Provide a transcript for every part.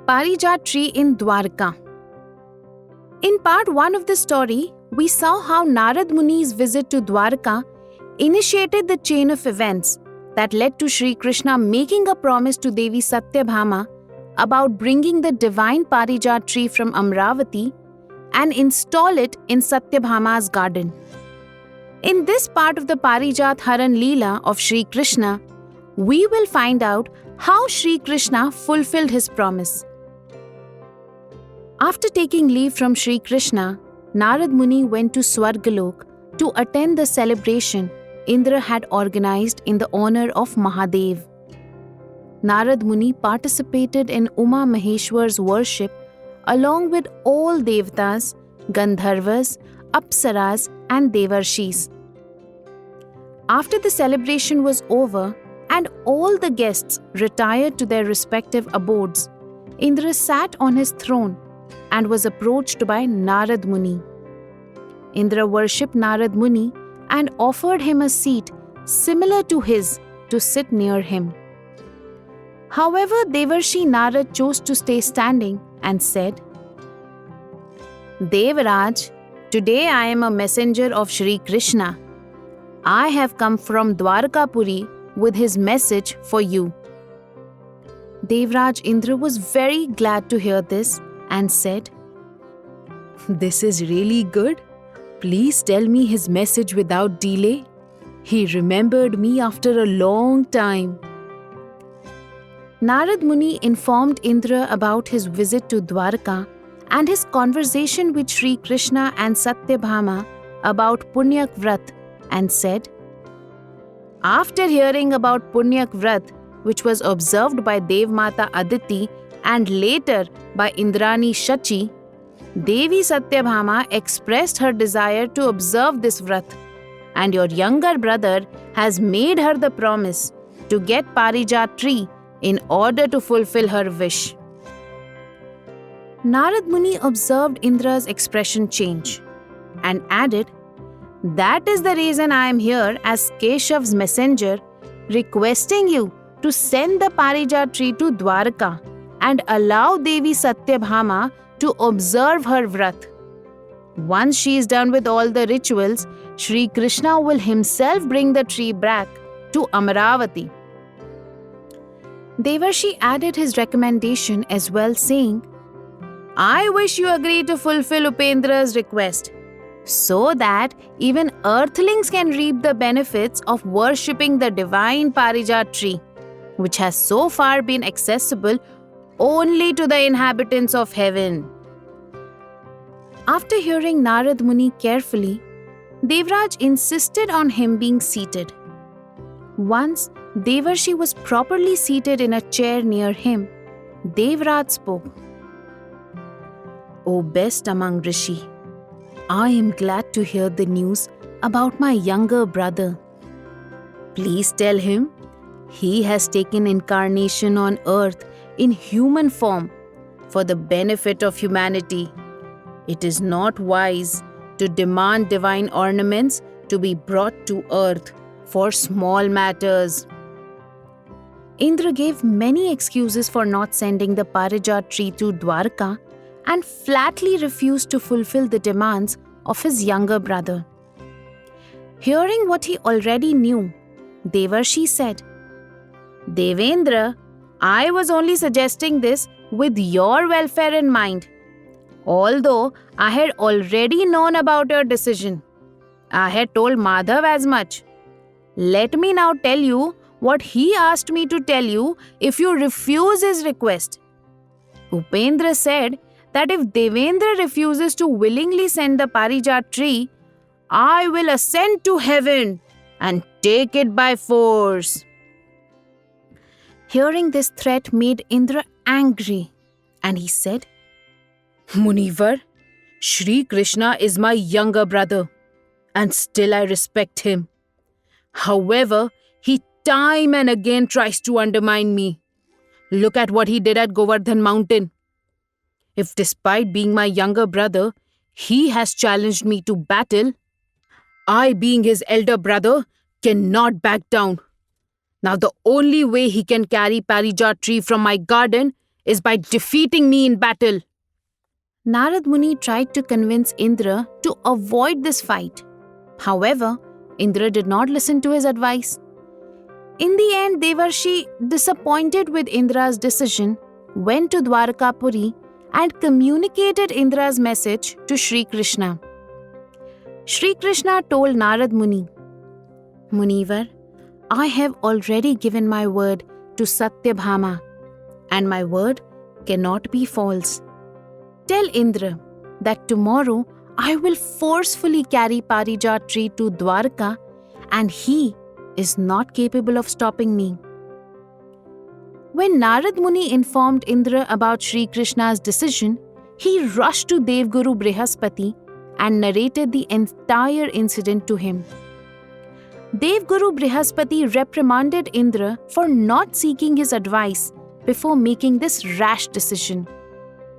Parijat tree in Dwaraka. In part 1 of the story, we saw how Narad Muni's visit to Dwaraka initiated the chain of events that led to Shrikrishna making a promise to Devi Satyabhama about bringing the divine Parijat tree from Amravati and install it in Satyabhama's garden. In this part of the Parijat Haran Leela of Shrikrishna, we will find out how Shrikrishna fulfilled his promise. After taking leave from Shrikrishna, Narad Muni went to Swargalok to attend the celebration Indra had organized in the honor of Mahadev. Narad Muni participated in Uma Maheshwar's worship along with all Devtas, Gandharvas, Apsaras and Devarshis. After the celebration was over and all the guests retired to their respective abodes, Indra sat on his throne and was approached by Narad Muni. Indra worshipped Narad Muni and offered him a seat similar to his to sit near him. However, Devarshi Narad chose to stay standing and said, "Devraj, today I am a messenger of Shri Krishna. I have come from Dwarakapuri with his message for you." Devraj Indra was very glad to hear this and said, "This is really good. Please tell me his message without delay. He remembered me after a long time." Narad Muni informed Indra about his visit to Dwaraka and his conversation with Shri Krishna and Satyabhama about Punyak Vrat and said, "After hearing about Punyak Vrat, which was observed by Devmata Aditi and later by Indrani Shachi, Devi Satyabhama expressed her desire to observe this Vrat, and your younger brother has made her the promise to get Parijat tree in order to fulfill her wish." Narad Muni observed Indra's expression change and added, "That is the reason I am here as Keshav's messenger, requesting you to send the Parijat tree to Dwaraka and allow Devi Satyabhama to observe her Vrat. Once she is done with all the rituals, Shri Krishna will himself bring the tree back to Amravati." Devarshi added his recommendation as well, saying, "I wish you agree to fulfill Upendra's request, so that even earthlings can reap the benefits of worshipping the divine Parijat tree, which has so far been accessible only to the inhabitants of heaven." After hearing Narad Muni carefully, Devraj insisted on him being seated. Once Devarshi was properly seated in a chair near him, Devraj spoke, "O best among Rishi, I am glad to hear the news about my younger brother. Please tell him he has taken incarnation on earth in human form for the benefit of humanity. It is not wise to demand divine ornaments to be brought to earth for small matters." Indra gave many excuses for not sending the Parijat tree to Dwaraka and flatly refused to fulfill the demands of his younger brother. Hearing what he already knew, Devarshi said, "Devendra, I was only suggesting this with your welfare in mind. Although I had already known about your decision. I had told Madhav as much. Let me now tell you what he asked me to tell you if you refuse his request. Upendra said that if Devendra refuses to willingly send the Parijat tree, I will ascend to heaven and take it by force." Hearing this threat made Indra angry, and he said, "Munivar, Shri Krishna is my younger brother, and still I respect him. However, he time and again tries to undermine me. Look at what he did at Govardhan Mountain. If despite being my younger brother, he has challenged me to battle, I, being his elder brother, cannot back down. Now the only way he can carry Parijat tree from my garden is by defeating me in battle. Narad Muni tried to convince Indra to avoid this fight. However, Indra did not listen to his advice. In the end, Devarshi, disappointed with Indra's decision, went to Dwaraka and communicated Indra's message to Shrikrishna. Shrikrishna told Narad Muni, Munivar, I have already given my word to Satyabhama, and my word cannot be false. Tell Indra that tomorrow I will forcefully carry Parijat tree to Dwaraka, and he is not capable of stopping me. When Narad Muni informed Indra about Shri Krishna's decision, he rushed to Devguru Brihaspati and narrated the entire incident to him. Devguru Brihaspati reprimanded Indra for not seeking his advice before making this rash decision.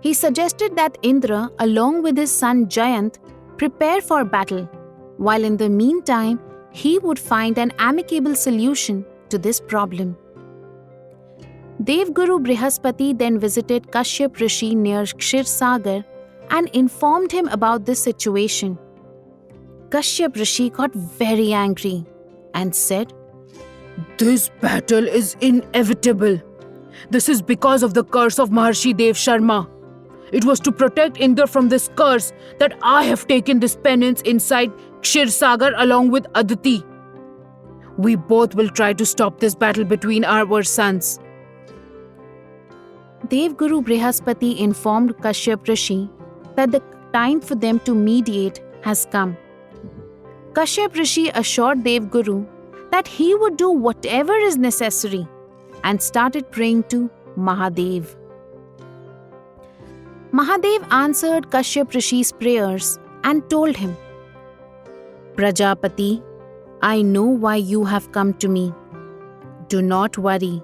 He suggested that Indra, along with his son Jayant, prepare for battle, while in the meantime, he would find an amicable solution to this problem. Devguru Brihaspati then visited Kashyap Rishi near Kshisagar and informed him about this situation. Kashyap Rishi got very angry and said, This battle is inevitable. This is because of the curse of Maharshi Dev Sharma. It was to protect Indra from this curse that I have taken this penance inside Kshisagar along with Aditi. We both will try to stop this battle between our sons. Devguru Brihaspati informed Kashyap Rishi that the time for them to mediate has come. Kashyap Rishi assured Devguru that he would do whatever is necessary and started praying to Mahadev. Mahadev answered Kashyap Rishi's prayers and told him, Prajapati, I know why you have come to me. Do not worry.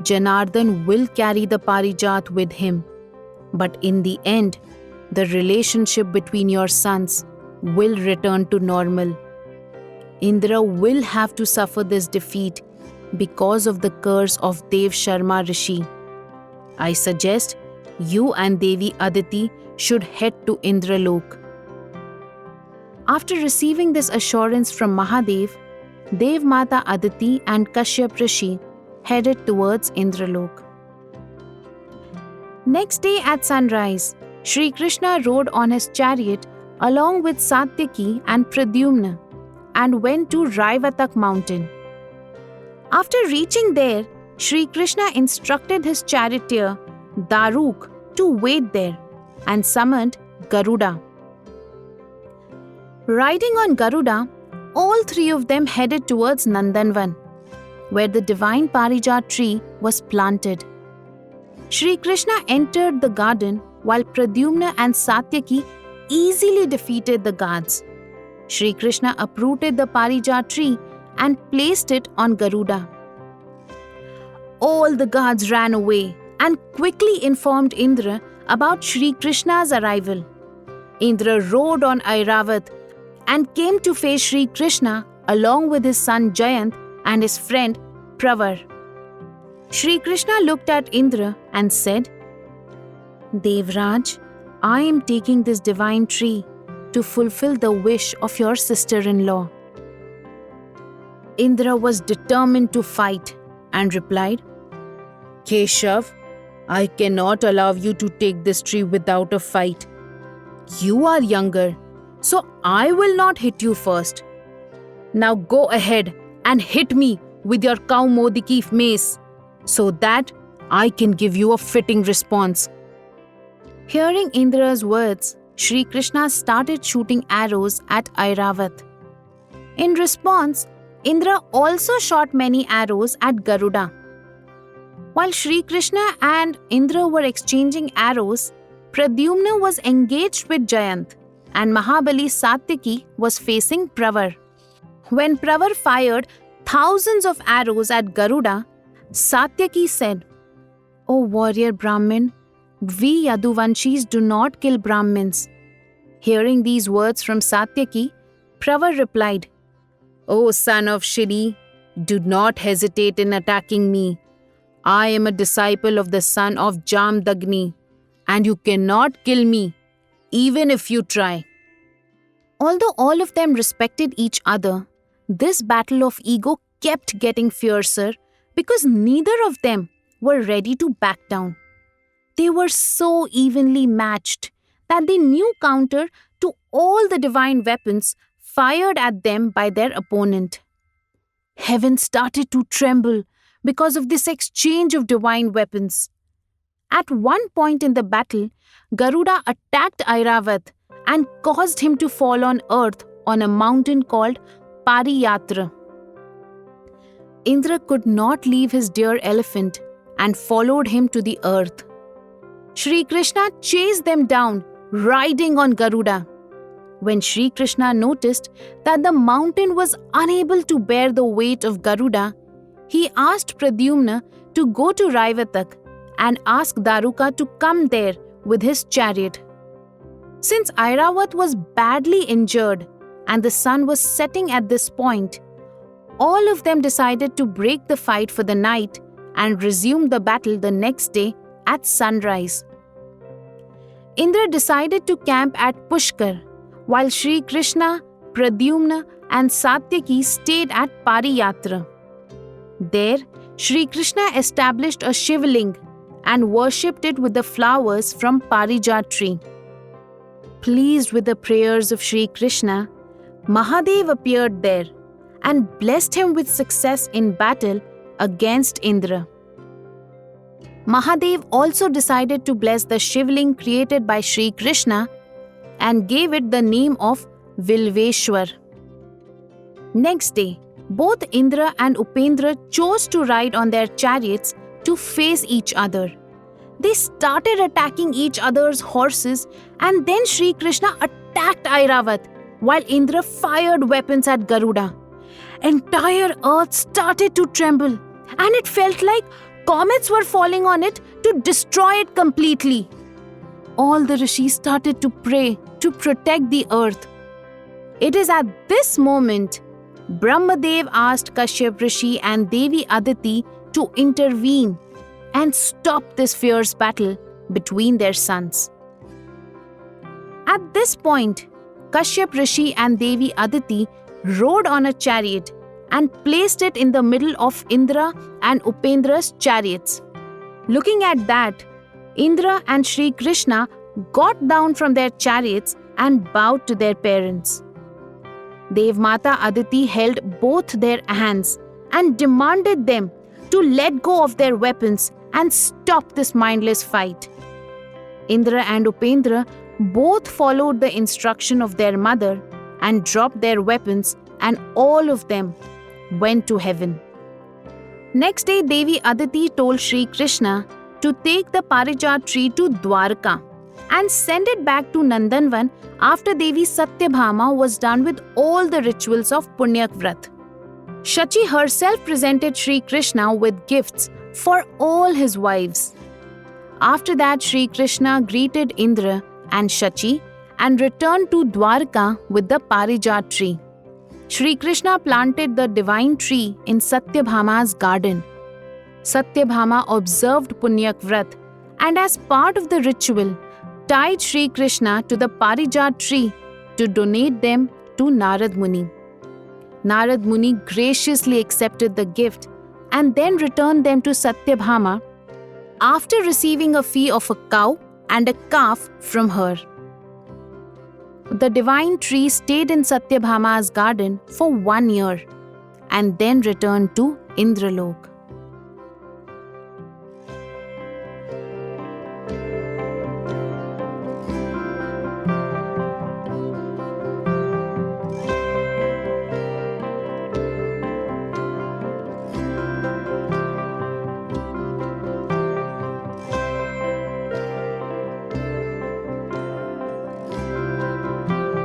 Janardhan will carry the Parijat with him. But in the end, the relationship between your sons will return to normal. Indra will have to suffer this defeat because of the curse of Dev Sharma Rishi. I suggest you and Devi Aditi should head to Indralok. After receiving this assurance from Mahadev, Dev Mata Aditi and Kashyap Rishi headed towards Indralok. Next day at sunrise, Shri Krishna rode on his chariot along with Satyaki and Pradyumna and went to Raivatak mountain. After reaching there, Shri Krishna instructed his charioteer Daruk to wait there and summoned Garuda. Riding on Garuda, all three of them headed towards Nandanvan, where the divine Parijat tree was planted. Shri Krishna entered the garden while Pradyumna and Satyaki easily defeated the guards. Shri Krishna uprooted the Parijat tree and placed it on Garuda. All the guards ran away and quickly informed Indra about Shri Krishna's arrival. Indra rode on Airavat and came to face Shri Krishna along with his son Jayant and his friend Pravar. Shri Krishna looked at Indra and said, Devraj, I am taking this divine tree to fulfill the wish of your sister-in-law. Indra was determined to fight and replied, Keshav, I cannot allow you to take this tree without a fight. You are younger, so I will not hit you first. Now go ahead and hit me with your Kaumodiki mace so that I can give you a fitting response. Hearing Indra's words, Shri Krishna started shooting arrows at Airavat. In response, Indra also shot many arrows at Garuda. While Shri Krishna and Indra were exchanging arrows, Pradyumna was engaged with Jayant and Mahabali Satyaki was facing Pravar. When Pravar fired thousands of arrows at Garuda, Satyaki said, O warrior Brahmin, we Yaduvanshis do not kill Brahmins. Hearing these words from Satyaki, Pravar replied, O son of Shri, do not hesitate in attacking me. I am a disciple of the son of Jamdagni, and you cannot kill me, even if you try." Although all of them respected each other, this battle of ego kept getting fiercer because neither of them were ready to back down. They were so evenly matched that they knew counter to all the divine weapons fired at them by their opponent. Heaven started to tremble because of this exchange of divine weapons. At one point in the battle, Garuda attacked Airavat and caused him to fall on earth on a mountain called Parijat. Indra could not leave his dear elephant and followed him to the earth. Shrikrishna chased them down, riding on Garuda. When Shrikrishna noticed that the mountain was unable to bear the weight of Garuda, he asked Pradyumna to go to Raivatak and ask Dwaraka to come there with his chariot. Since Airavat was badly injured and the sun was setting at this point, all of them decided to break the fight for the night and resume the battle the next day at sunrise. Indra decided to camp at Pushkar, while Shri Krishna, Pradyumna and Satyaki stayed at Parijat. There, Shri Krishna established a Shivling and worshipped it with the flowers from Parijat tree. Pleased with the prayers of Shri Krishna, Mahadev appeared there and blessed him with success in battle against Indra. Mahadev also decided to bless the Shivling created by Shri Krishna and gave it the name of Vilveshwar. Next day, both Indra and Upendra chose to ride on their chariots to face each other. They started attacking each other's horses, and then Shri Krishna attacked Airavat while Indra fired weapons at Garuda. Entire earth started to tremble, and it felt like comets were falling on it to destroy it completely. All the rishis started to pray to protect the earth. It is at this moment Brahmadev asked Kashyap Rishi and Devi Aditi to intervene and stop this fierce battle between their sons. At this point, Kashyap Rishi and Devi Aditi rode on a chariot and placed it in the middle of Indra and Upendra's chariots. Looking at that, Indra and Shri Krishna got down from their chariots and bowed to their parents. Devmata Aditi held both their hands and demanded them to let go of their weapons and stop this mindless fight. Indra and Upendra both followed the instruction of their mother and dropped their weapons, and all of them went to heaven. Next day, Devi Aditi told Shri Krishna to take the Parijat tree to Dwaraka and send it back to Nandanvan after Devi Satyabhama was done with all the rituals of Punyak Vrat. Shachi herself presented Shri Krishna with gifts for all his wives. After that, Shri Krishna greeted Indra and Shachi and returned to Dwaraka with the Parijat tree. Shri Krishna planted the divine tree in Satyabhama's garden. Satyabhama observed Punyak Vrat and as part of the ritual, tied Shri Krishna to the Parijat tree to donate them to Narad Muni. Narad Muni graciously accepted the gift and then returned them to Satyabhama after receiving a fee of a cow and a calf from her. The divine tree stayed in Satyabhama's garden for 1 year and then returned to Indralok.